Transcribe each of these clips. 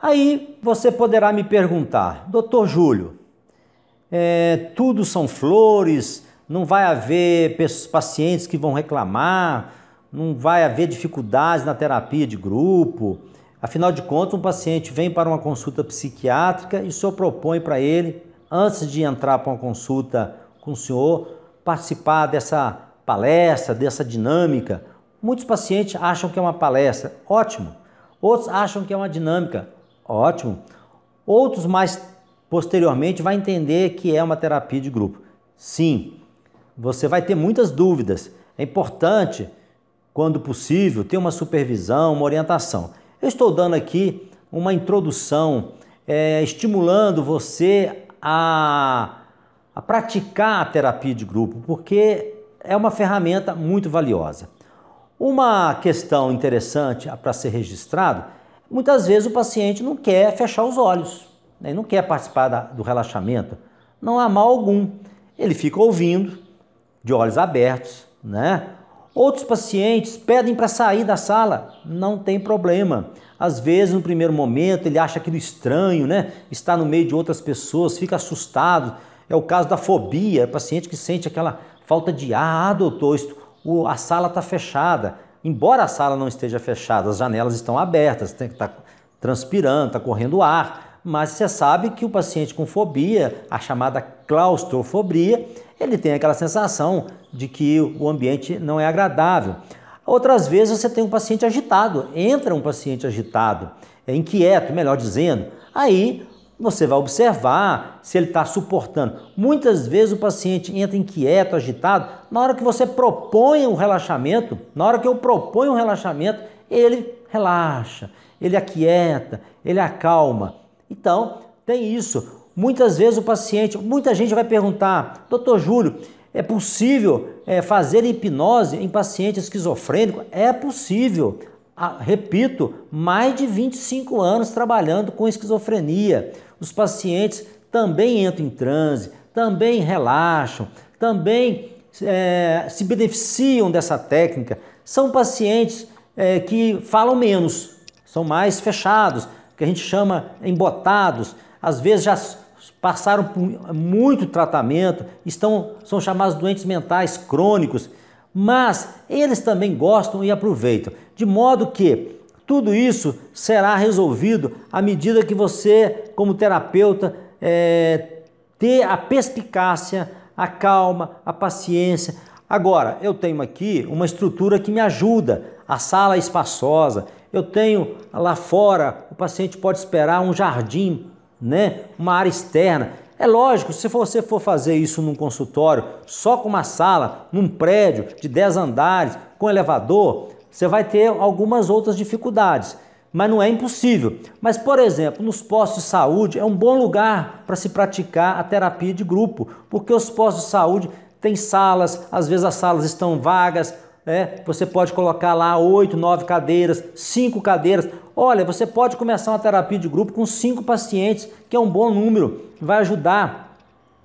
Aí você poderá me perguntar, doutor Júlio, tudo são flores, não vai haver pacientes que vão reclamar, não vai haver dificuldades na terapia de grupo. Afinal de contas, um paciente vem para uma consulta psiquiátrica e o senhor propõe para ele, antes de entrar para uma consulta com o senhor, participar dessa palestra, dessa dinâmica. Muitos pacientes acham que é uma palestra, ótimo. Outros acham que é uma dinâmica, ótimo. Outros, mais posteriormente, vão entender que é uma terapia de grupo. Sim, você vai ter muitas dúvidas. É importante, quando possível, ter uma supervisão, uma orientação. Eu estou dando aqui uma introdução, estimulando você a praticar a terapia de grupo, porque é uma ferramenta muito valiosa. Uma questão interessante para ser registrado, muitas vezes o paciente não quer fechar os olhos, né? Não quer participar do relaxamento, não há mal algum. Ele fica ouvindo, de olhos abertos, né? Outros pacientes pedem para sair da sala, não tem problema. Às vezes, no primeiro momento, ele acha aquilo estranho, né? Está no meio de outras pessoas, fica assustado. É o caso da fobia, paciente que sente aquela falta de ar. Ah, doutor, a sala está fechada. Embora a sala não esteja fechada, as janelas estão abertas, tem que estar transpirando, está correndo ar. Mas você sabe que o paciente com fobia, a chamada claustrofobia, ele tem aquela sensação de que o ambiente não é agradável. Outras vezes você tem um paciente agitado, entra um paciente agitado, inquieto, melhor dizendo, aí você vai observar se ele está suportando. Muitas vezes o paciente entra inquieto, agitado, na hora que você propõe o relaxamento, na hora que eu proponho o relaxamento, ele relaxa, ele aquieta, ele acalma. Então, tem isso. Muitas vezes muita gente vai perguntar, doutor Júlio, é possível fazer hipnose em paciente esquizofrênico? É possível. Repito, mais de 25 anos trabalhando com esquizofrenia. Os pacientes também entram em transe, também relaxam, também se beneficiam dessa técnica. São pacientes que falam menos, são mais fechados, que a gente chama embotados, às vezes já passaram por muito tratamento, são chamados doentes mentais crônicos, mas eles também gostam e aproveitam, de modo que tudo isso será resolvido à medida que você, como terapeuta, ter a perspicácia, a calma, a paciência. Agora, eu tenho aqui uma estrutura que me ajuda, a sala é espaçosa, eu tenho lá fora, o paciente pode esperar um jardim, né? Uma área externa. É lógico, se você for fazer isso num consultório, só com uma sala, num prédio de 10 andares, com elevador, você vai ter algumas outras dificuldades, mas não é impossível. Mas, por exemplo, nos postos de saúde é um bom lugar para se praticar a terapia de grupo, porque os postos de saúde têm salas, às vezes as salas estão vagas, você pode colocar lá 8, 9 cadeiras, 5 cadeiras. Olha, você pode começar uma terapia de grupo com 5 pacientes, que é um bom número, vai ajudar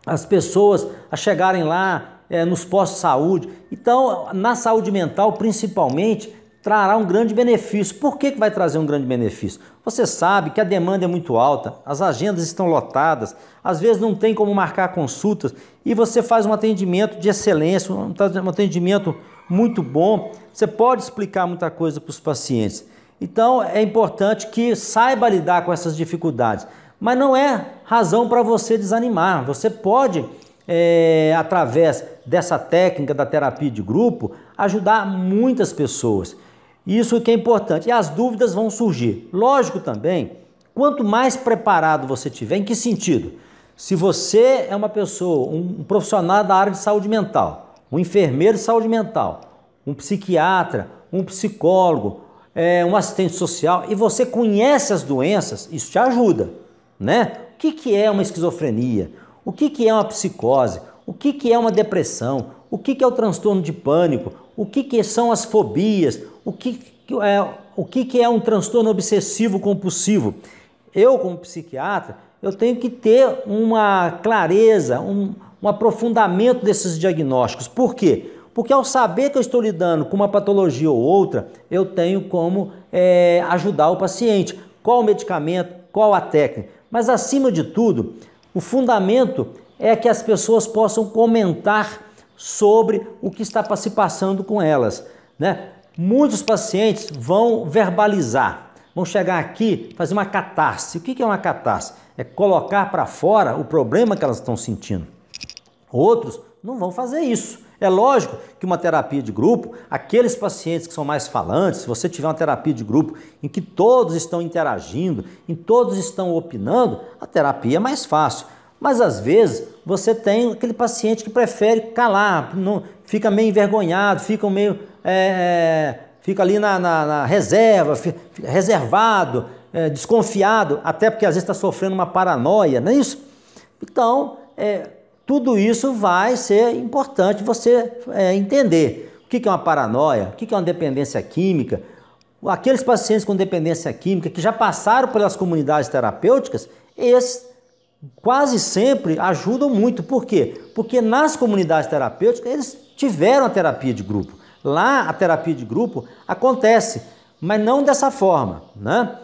as pessoas a chegarem lá nos postos de saúde. Então, na saúde mental, principalmente, trará um grande benefício. Por que vai trazer um grande benefício? Você sabe que a demanda é muito alta, as agendas estão lotadas, às vezes não tem como marcar consultas e você faz um atendimento de excelência, um atendimento muito bom, você pode explicar muita coisa para os pacientes. Então é importante que saiba lidar com essas dificuldades, mas não é razão para você desanimar. Você pode, através dessa técnica da terapia de grupo, ajudar muitas pessoas. Isso que é importante. E as dúvidas vão surgir. Lógico também, quanto mais preparado você tiver, em que sentido? Se você é uma pessoa, um profissional da área de saúde mental, um enfermeiro de saúde mental, um psiquiatra, um psicólogo, um assistente social, e você conhece as doenças, isso te ajuda, né? O que é uma esquizofrenia? O que é uma psicose? O que é uma depressão? O que é o transtorno de pânico? O que são as fobias? O que é um transtorno obsessivo compulsivo? Eu, como psiquiatra, eu tenho que ter uma clareza, um aprofundamento desses diagnósticos. Por quê? Porque ao saber que eu estou lidando com uma patologia ou outra, eu tenho como ajudar o paciente. Qual o medicamento, qual a técnica, mas acima de tudo, o fundamento é que as pessoas possam comentar sobre o que está se passando com elas, né? Muitos pacientes vão verbalizar, vão chegar aqui, fazer uma catarse. O que é uma catarse? É colocar para fora o problema que elas estão sentindo. Outros não vão fazer isso. É lógico que uma terapia de grupo, aqueles pacientes que são mais falantes, se você tiver uma terapia de grupo em que todos estão interagindo, em todos estão opinando, a terapia é mais fácil. Mas às vezes você tem aquele paciente que prefere calar, não, fica meio envergonhado, fica meio fica ali na reserva, fica reservado, desconfiado, até porque às vezes está sofrendo uma paranoia, não é isso? Então, tudo isso vai ser importante você entender. O que é uma paranoia? O que é uma dependência química? Aqueles pacientes com dependência química que já passaram pelas comunidades terapêuticas, esses quase sempre ajudam muito. Por quê? Porque nas comunidades terapêuticas eles tiveram a terapia de grupo. Lá a terapia de grupo acontece, mas não dessa forma, né?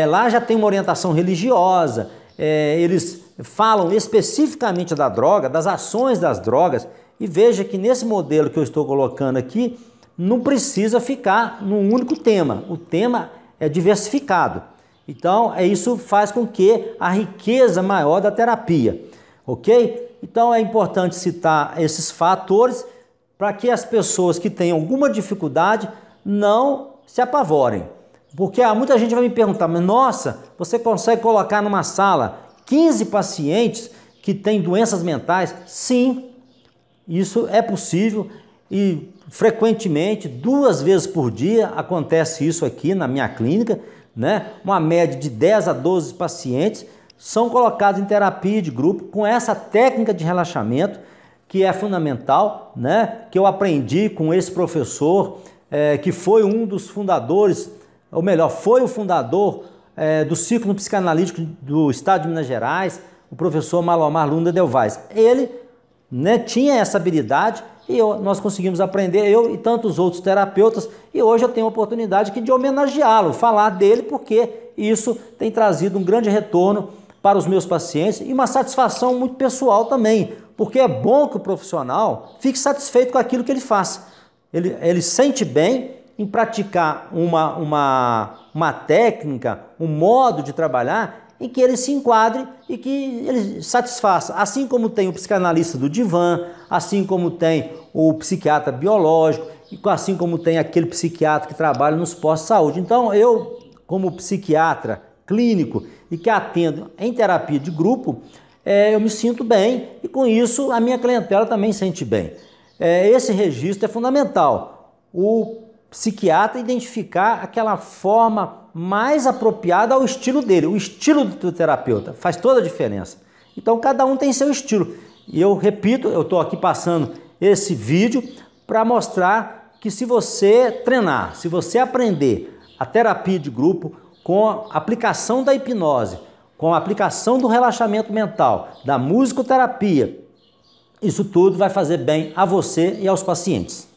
Lá já tem uma orientação religiosa, eles falam especificamente da droga, das ações das drogas, e veja que nesse modelo que eu estou colocando aqui, não precisa ficar num único tema, o tema é diversificado. Então, isso faz com que a riqueza maior da terapia, ok? Então, é importante citar esses fatores para que as pessoas que têm alguma dificuldade não se apavorem. Porque muita gente vai me perguntar, mas nossa, você consegue colocar numa sala 15 pacientes que têm doenças mentais? Sim, isso é possível e frequentemente, 2 vezes por dia, acontece isso aqui na minha clínica, né? Uma média de 10 a 12 pacientes são colocados em terapia de grupo com essa técnica de relaxamento que é fundamental, né? Que eu aprendi com esse professor que foi um dos fundadores, ou melhor, foi o fundador do ciclo psicanalítico do estado de Minas Gerais, o professor Malomar Lunda Del Vaz. Ele, né, tinha essa habilidade e nós conseguimos aprender, eu e tantos outros terapeutas, e hoje eu tenho a oportunidade aqui de homenageá-lo, falar dele, porque isso tem trazido um grande retorno para os meus pacientes e uma satisfação muito pessoal também, porque é bom que o profissional fique satisfeito com aquilo que ele faz. Ele sente bem em praticar uma técnica, um modo de trabalhar em que ele se enquadre e que ele satisfaça. Assim como tem o psicanalista do divã, assim como tem o psiquiatra biológico, assim como tem aquele psiquiatra que trabalha nos postos de saúde. Então, eu, como psiquiatra clínico e que atendo em terapia de grupo, eu me sinto bem e com isso a minha clientela também se sente bem. Esse registro é fundamental. O psiquiatra identificar aquela forma mais apropriada ao estilo dele, o estilo do terapeuta, faz toda a diferença. Então cada um tem seu estilo. E eu repito, eu estou aqui passando esse vídeo para mostrar que se você treinar, se você aprender a terapia de grupo com a aplicação da hipnose, com a aplicação do relaxamento mental, da musicoterapia, isso tudo vai fazer bem a você e aos pacientes.